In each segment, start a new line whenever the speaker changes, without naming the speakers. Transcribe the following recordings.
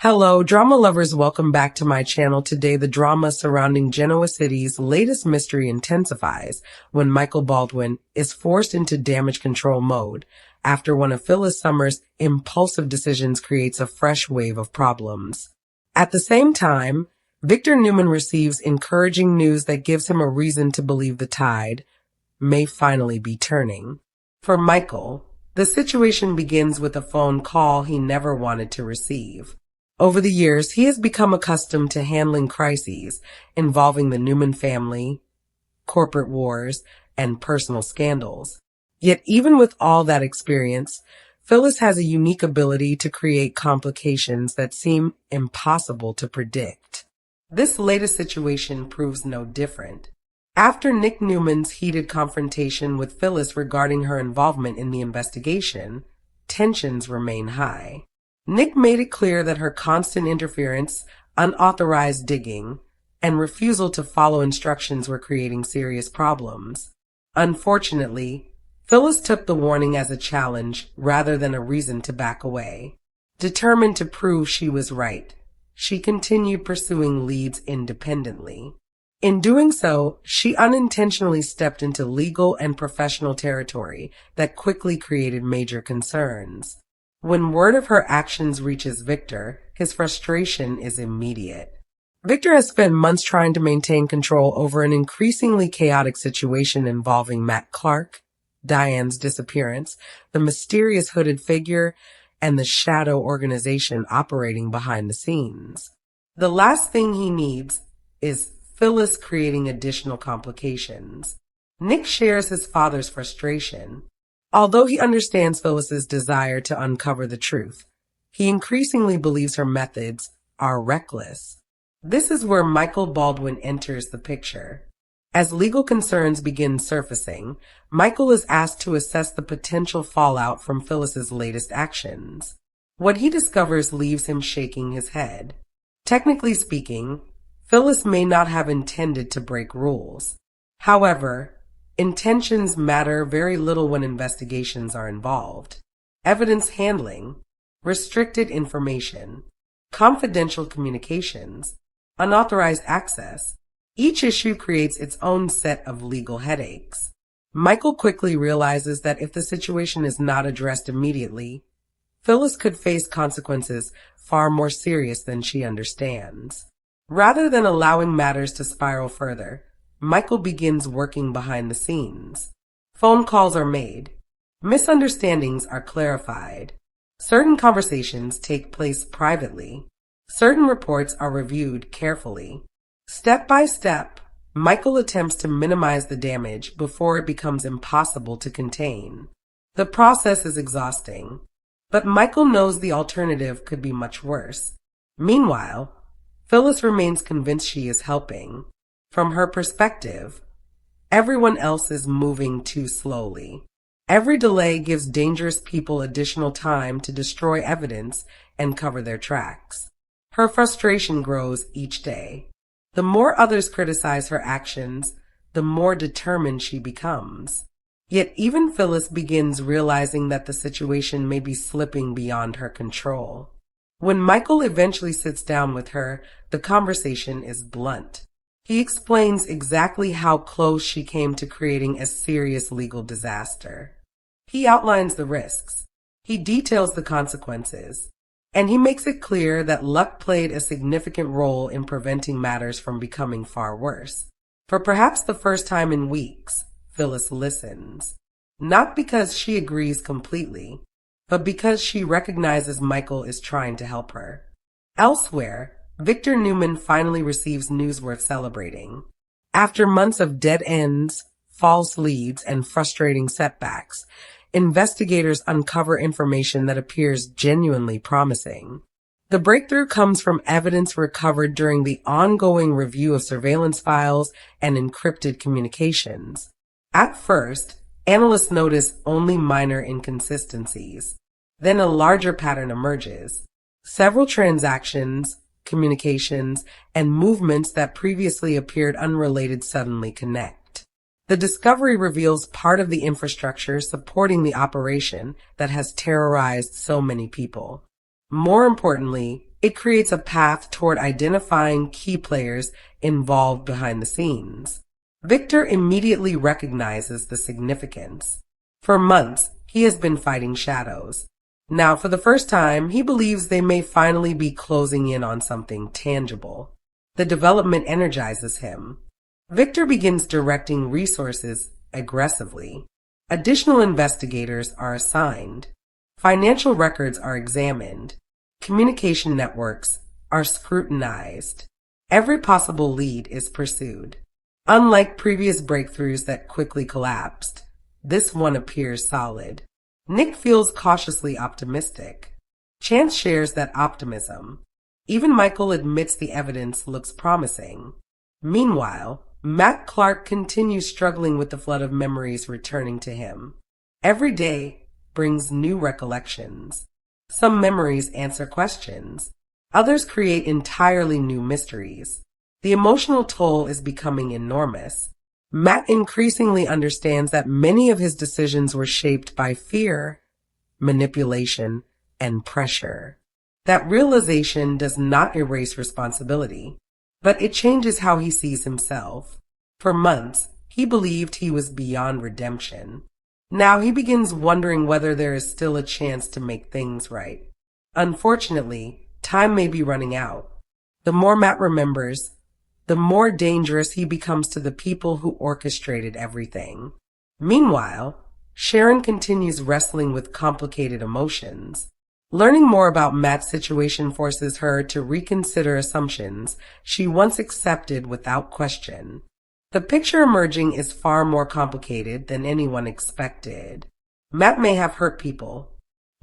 Hello, drama lovers. Welcome back to my channel. Today, the drama surrounding Genoa City's latest mystery intensifies when Michael Baldwin is forced into damage control mode after one of Phyllis Summer's impulsive decisions creates a fresh wave of problems. At the same time, Victor Newman receives encouraging news that gives him a reason to believe the tide may finally be turning. For Michael, the situation begins with a phone call he never wanted to receive. Over the years, he has become accustomed to handling crises involving the Newman family, corporate wars, and personal scandals. Yet even with all that experience, Phyllis has a unique ability to create complications that seem impossible to predict. This latest situation proves no different. After Nick Newman's heated confrontation with Phyllis regarding her involvement in the investigation, tensions remain high. Nick made it clear that her constant interference, unauthorized digging, and refusal to follow instructions were creating serious problems. Unfortunately, Phyllis took the warning as a challenge rather than a reason to back away. Determined to prove she was right, she continued pursuing leads independently. In doing so, she unintentionally stepped into legal and professional territory that quickly created major concerns. When word of her actions reaches Victor, his frustration is immediate. Victor has spent months trying to maintain control over an increasingly chaotic situation involving Matt Clark, Diane's disappearance, the mysterious hooded figure, and the shadow organization operating behind the scenes. The last thing he needs is Phyllis creating additional complications. Nick shares his father's frustration. Although he understands Phyllis's desire to uncover the truth, he increasingly believes her methods are reckless. This is where Michael Baldwin enters the picture. As legal concerns begin surfacing, Michael is asked to assess the potential fallout from Phyllis's latest actions. What he discovers leaves him shaking his head. Technically speaking, Phyllis may not have intended to break rules. However, intentions matter very little when investigations are involved. Evidence handling, restricted information, confidential communications, unauthorized access. Each issue creates its own set of legal headaches. Michael quickly realizes that if the situation is not addressed immediately, Phyllis could face consequences far more serious than she understands. Rather than allowing matters to spiral further, Michael begins working behind the scenes. Phone calls are made. Misunderstandings are clarified. Certain conversations take place privately. Certain reports are reviewed carefully. Step by step, Michael attempts to minimize the damage before it becomes impossible to contain. The process is exhausting, but Michael knows the alternative could be much worse. Meanwhile, Phyllis remains convinced she is helping. From her perspective, everyone else is moving too slowly. Every delay gives dangerous people additional time to destroy evidence and cover their tracks. Her frustration grows each day. The more others criticize her actions, the more determined she becomes. Yet even Phyllis begins realizing that the situation may be slipping beyond her control. When Michael eventually sits down with her, the conversation is blunt. He explains exactly how close she came to creating a serious legal disaster. He outlines the risks. He details the consequences. And he makes it clear that luck played a significant role in preventing matters from becoming far worse. For perhaps the first time in weeks, Phyllis listens. Not because she agrees completely, but because she recognizes Michael is trying to help her. Elsewhere, Victor Newman finally receives news worth celebrating. After months of dead ends, false leads, and frustrating setbacks, investigators uncover information that appears genuinely promising. The breakthrough comes from evidence recovered during the ongoing review of surveillance files and encrypted communications. At first, analysts notice only minor inconsistencies. Then a larger pattern emerges. Several transactions, communications, and movements that previously appeared unrelated suddenly connect. The discovery reveals part of the infrastructure supporting the operation that has terrorized so many people. More importantly, It creates a path toward identifying key players involved behind the scenes. Victor immediately recognizes the significance. For months, he has been fighting shadows. Now, for the first time, he believes they may finally be closing in on something tangible. The development energizes him. Victor begins directing resources aggressively. Additional investigators are assigned. Financial records are examined. Communication networks are scrutinized. Every possible lead is pursued. Unlike previous breakthroughs that quickly collapsed, this one appears solid. Nick feels cautiously optimistic. Chance shares that optimism. Even Michael admits the evidence looks promising. Meanwhile, Matt Clark continues struggling with the flood of memories returning to him. Every day brings new recollections. Some memories answer questions. Others create entirely new mysteries. The emotional toll is becoming enormous. Matt increasingly understands that many of his decisions were shaped by fear, manipulation, and pressure. That realization does not erase responsibility, but it changes how he sees himself. For months, he believed he was beyond redemption. Now he begins wondering whether there is still a chance to make things right. Unfortunately, time may be running out. The more Matt remembers, the more dangerous he becomes to the people who orchestrated everything. Meanwhile, Sharon continues wrestling with complicated emotions. Learning more about Matt's situation forces her to reconsider assumptions she once accepted without question. The picture emerging is far more complicated than anyone expected. Matt may have hurt people.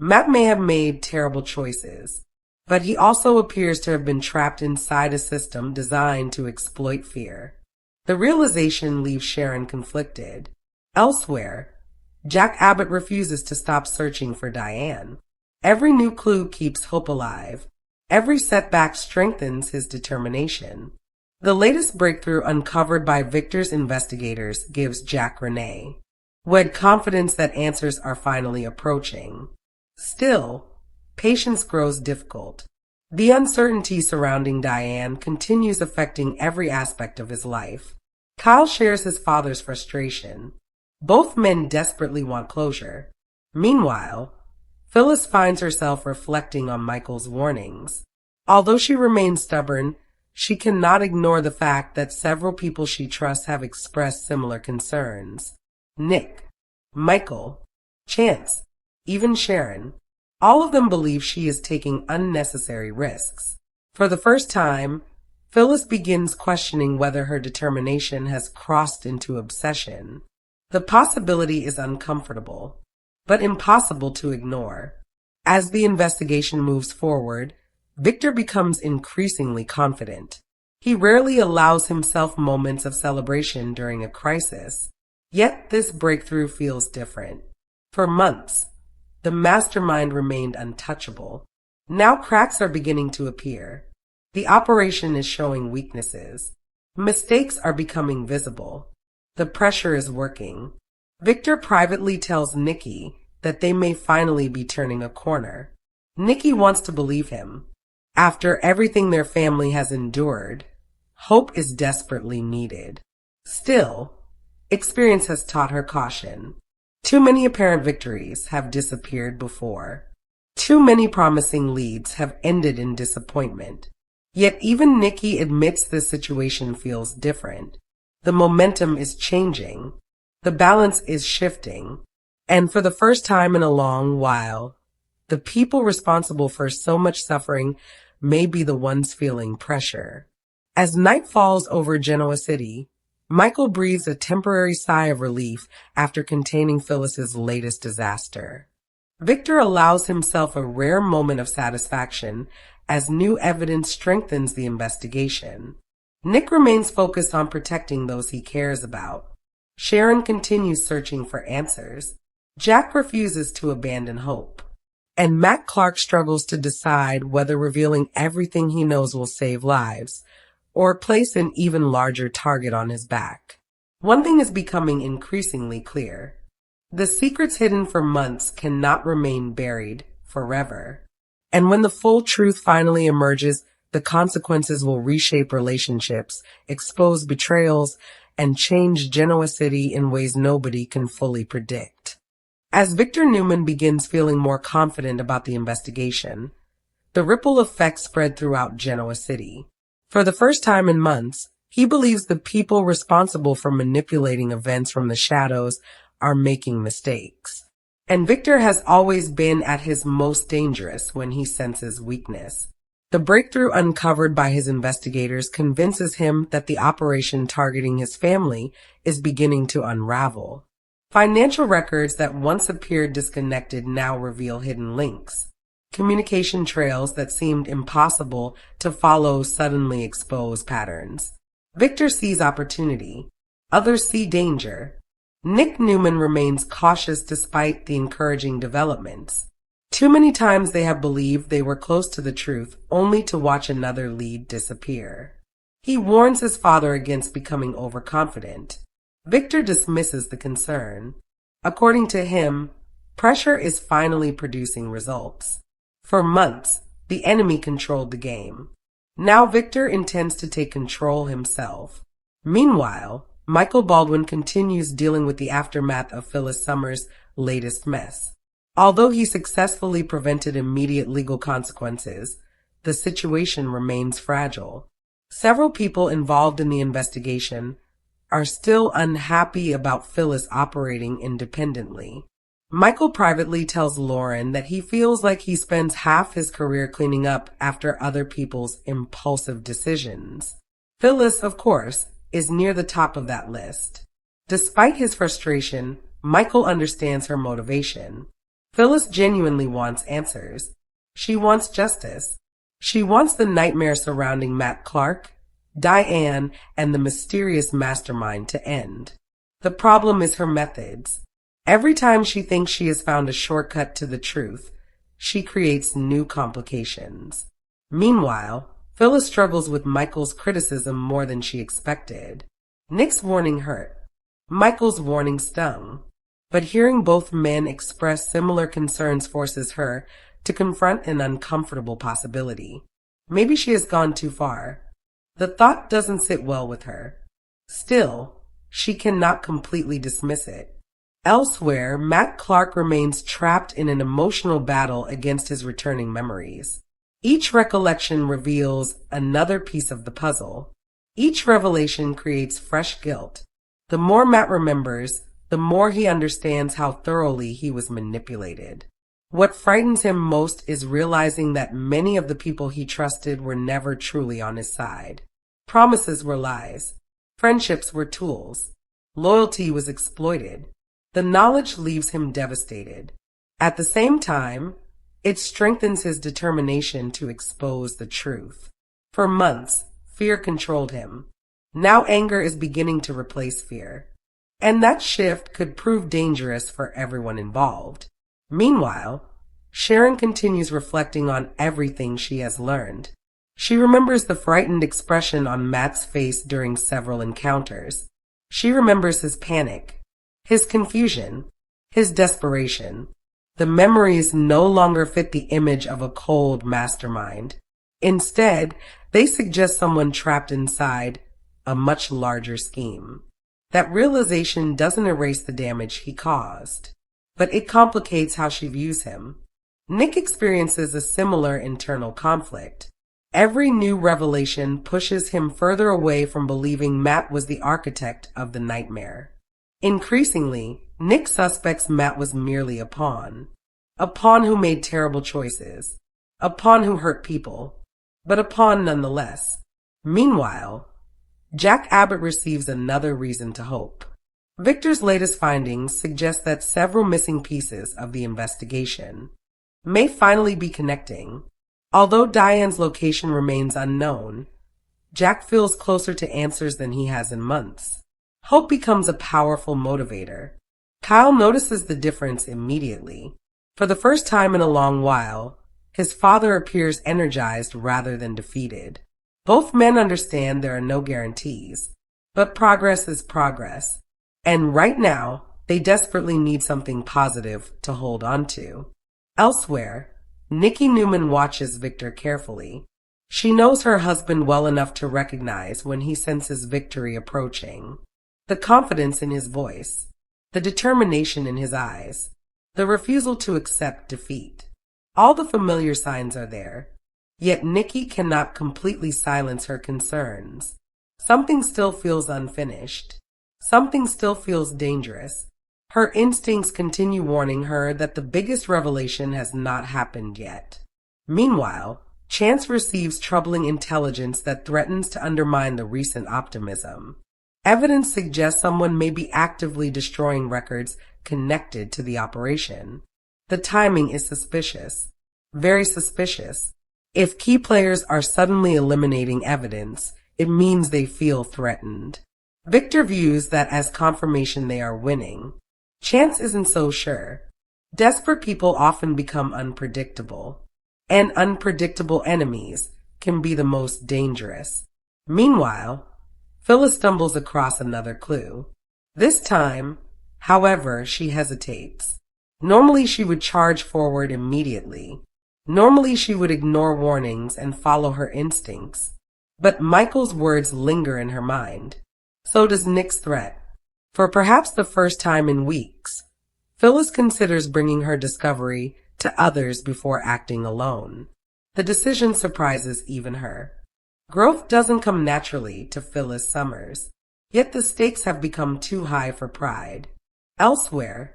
Matt may have made terrible choices. But he also appears to have been trapped inside a system designed to exploit fear. The realization leaves Sharon conflicted. Elsewhere, Jack Abbott refuses to stop searching for Diane. Every new clue keeps hope alive. Every setback strengthens his determination. The latest breakthrough uncovered by Victor's investigators gives Jack Renee, who had confidence that answers are finally approaching. Still, patience grows difficult. The uncertainty surrounding Diane continues affecting every aspect of his life. Kyle shares his father's frustration. Both men desperately want closure. Meanwhile, Phyllis finds herself reflecting on Michael's warnings. Although she remains stubborn, she cannot ignore the fact that several people she trusts have expressed similar concerns. Nick, Michael, Chance, even Sharon. All of them believe she is taking unnecessary risks. For the first time, Phyllis begins questioning whether her determination has crossed into obsession. The possibility is uncomfortable, but impossible to ignore. As the investigation moves forward, Victor becomes increasingly confident. He rarely allows himself moments of celebration during a crisis. Yet this breakthrough feels different. For months, the mastermind remained untouchable. Now cracks are beginning to appear. The operation is showing weaknesses. Mistakes are becoming visible. The pressure is working. Victor privately tells Nikki that they may finally be turning a corner. Nikki wants to believe him. After everything their family has endured, hope is desperately needed. Still, experience has taught her caution. Too many apparent victories have disappeared before. Too many promising leads have ended in disappointment. Yet even Nikki admits this situation feels different. The momentum is changing. The balance is shifting. And for the first time in a long while, the people responsible for so much suffering may be the ones feeling pressure. As night falls over Genoa City, Michael breathes a temporary sigh of relief after containing Phyllis's latest disaster. Victor allows himself a rare moment of satisfaction as new evidence strengthens the investigation. Nick remains focused on protecting those he cares about. Sharon continues searching for answers. Jack refuses to abandon hope. And Matt Clark struggles to decide whether revealing everything he knows will save lives, or place an even larger target on his back. One thing is becoming increasingly clear. The secrets hidden for months cannot remain buried forever. And when the full truth finally emerges, the consequences will reshape relationships, expose betrayals, and change Genoa City in ways nobody can fully predict. As Victor Newman begins feeling more confident about the investigation, the ripple effect spread throughout Genoa City. For the first time in months, he believes the people responsible for manipulating events from the shadows are making mistakes. And Victor has always been at his most dangerous when he senses weakness. The breakthrough uncovered by his investigators convinces him that the operation targeting his family is beginning to unravel. Financial records that once appeared disconnected now reveal hidden links. Communication trails that seemed impossible to follow suddenly expose patterns. Victor sees opportunity. Others see danger. Nick Newman remains cautious despite the encouraging developments. Too many times they have believed they were close to the truth, only to watch another lead disappear. He warns his father against becoming overconfident. Victor dismisses the concern. According to him, pressure is finally producing results. For months, the enemy controlled the game. Now Victor intends to take control himself. Meanwhile, Michael Baldwin continues dealing with the aftermath of Phyllis Summers' latest mess. Although he successfully prevented immediate legal consequences, the situation remains fragile. Several people involved in the investigation are still unhappy about Phyllis operating independently. Michael privately tells Lauren that he feels like he spends half his career cleaning up after other people's impulsive decisions. Phyllis, of course, is near the top of that list. Despite his frustration, Michael understands her motivation. Phyllis genuinely wants answers. She wants justice. She wants the nightmare surrounding Matt Clark, Diane, and the mysterious mastermind to end. The problem is her methods. Every time she thinks she has found a shortcut to the truth, she creates new complications. Meanwhile, Phyllis struggles with Michael's criticism more than she expected. Nick's warning hurt. Michael's warning stung. But hearing both men express similar concerns forces her to confront an uncomfortable possibility. Maybe she has gone too far. The thought doesn't sit well with her. Still, she cannot completely dismiss it. Elsewhere, Matt Clark remains trapped in an emotional battle against his returning memories. Each recollection reveals another piece of the puzzle. Each revelation creates fresh guilt. The more Matt remembers, the more he understands how thoroughly he was manipulated. What frightens him most is realizing that many of the people he trusted were never truly on his side. Promises were lies. Friendships were tools. Loyalty was exploited. The knowledge leaves him devastated. At the same time, it strengthens his determination to expose the truth. For months, fear controlled him. Now anger is beginning to replace fear. And that shift could prove dangerous for everyone involved. Meanwhile, Sharon continues reflecting on everything she has learned. She remembers the frightened expression on Matt's face during several encounters. She remembers his panic, his confusion, his desperation. The memories no longer fit the image of a cold mastermind. Instead, they suggest someone trapped inside a much larger scheme. That realization doesn't erase the damage he caused, but it complicates how she views him. Nick experiences a similar internal conflict. Every new revelation pushes him further away from believing Matt was the architect of the nightmare. Increasingly, Nick suspects Matt was merely a pawn who made terrible choices, a pawn who hurt people, but a pawn nonetheless. Meanwhile, Jack Abbott receives another reason to hope. Victor's latest findings suggest that several missing pieces of the investigation may finally be connecting. Although Diane's location remains unknown, Jack feels closer to answers than he has in months. Hope becomes a powerful motivator. Kyle notices the difference immediately. For the first time in a long while, his father appears energized rather than defeated. Both men understand there are no guarantees, but progress is progress. And right now, they desperately need something positive to hold on to. Elsewhere, Newman watches Victor carefully. She knows her husband well enough to recognize when he senses victory approaching. The confidence in his voice, the determination in his eyes, the refusal to accept defeat. All the familiar signs are there. Yet Nikki cannot completely silence her concerns. Something still feels unfinished. Something still feels dangerous. Her instincts continue warning her that the biggest revelation has not happened yet. Meanwhile, Chance receives troubling intelligence that threatens to undermine the recent optimism. Evidence suggests someone may be actively destroying records connected to the operation. The timing is suspicious. Very suspicious. If key players are suddenly eliminating evidence, it means they feel threatened. Victor views that as confirmation they are winning. Chance isn't so sure. Desperate people often become unpredictable. And unpredictable enemies can be the most dangerous. Meanwhile, Phyllis stumbles across another clue. This time, however, she hesitates. Normally she would charge forward immediately. Normally she would ignore warnings and follow her instincts. But Michael's words linger in her mind. So does Nick's threat. For perhaps the first time in weeks, Phyllis considers bringing her discovery to others before acting alone. The decision surprises even her. Growth doesn't come naturally to Phyllis Summers, yet the stakes have become too high for pride. Elsewhere,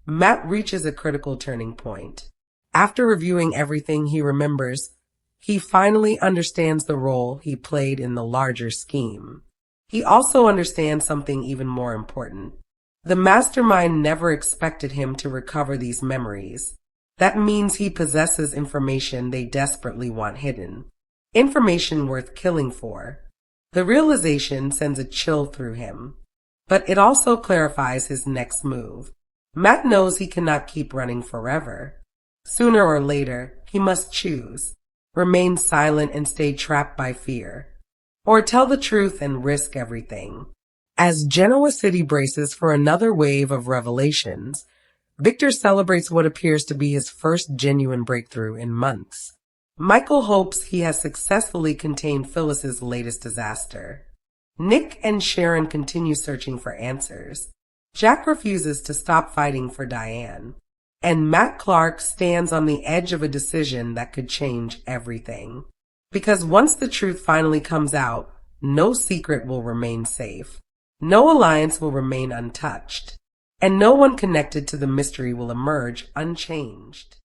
Matt reaches a critical turning point. After reviewing everything he remembers, he finally understands the role he played in the larger scheme. He also understands something even more important. The mastermind never expected him to recover these memories. That means he possesses information they desperately want hidden. Information worth killing for. The realization sends a chill through him. But it also clarifies his next move. Matt knows he cannot keep running forever. Sooner or later, he must choose. Remain silent and stay trapped by fear. Or tell the truth and risk everything. As Genoa City braces for another wave of revelations, Victor celebrates what appears to be his first genuine breakthrough in months. Michael hopes he has successfully contained Phyllis's latest disaster. Nick and Sharon continue searching for answers. Jack refuses to stop fighting for Diane. And Matt Clark stands on the edge of a decision that could change everything. Because once the truth finally comes out, no secret will remain safe. No alliance will remain untouched. And no one connected to the mystery will emerge unchanged.